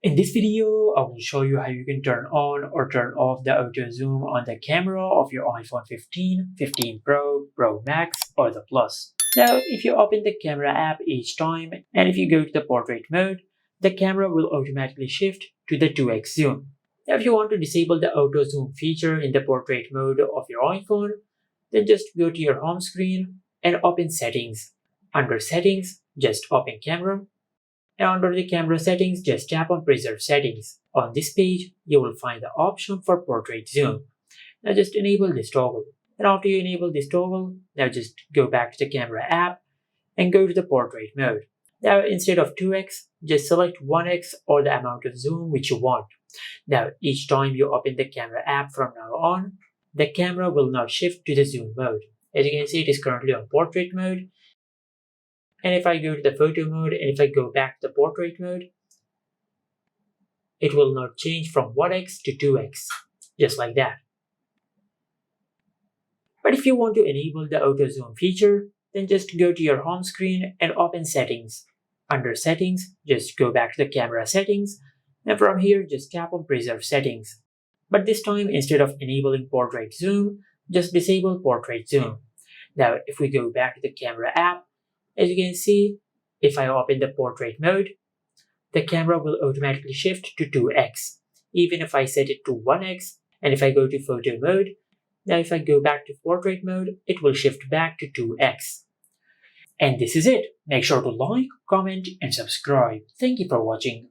In this video, I will show you how you can turn on or turn off the auto zoom on the camera of your iPhone 15, 15 Pro, Pro Max, or the Plus. Now, if you open the camera app each time, and if you go to the portrait mode, the camera will automatically shift to the 2x zoom. Now, if you want to disable the auto zoom feature in the portrait mode of your iPhone, then just go to your home screen and open Settings. Under Settings, just open Camera. And under the camera settings, just tap on Preserve Settings. On this page, you will find the option for Portrait Zoom. Now just enable this toggle. And after you enable this toggle, now just go back to the camera app and go to the portrait mode. Now instead of 2x, just select 1x or the amount of zoom which you want. Now each time you open the camera app from now on, the camera will now shift to the zoom mode. As you can see, it is currently on portrait mode. And if I go to the photo mode and if I go back to the portrait mode, it will now change from 1x to 2x, just like that. But if you want to enable the auto zoom feature, then just go to your home screen and open Settings. Under Settings, just go back to the camera settings, and from here just tap on Preserve Settings. But this time, instead of enabling portrait zoom, just disable portrait zoom. Now if we go back to the camera app, as you can see, if I open the portrait mode, the camera will automatically shift to 2x, even if I set it to 1x. And if I go to photo mode, now if I go back to portrait mode, it will shift back to 2x. And this is it. Make sure to like, comment, and subscribe. Thank you for watching.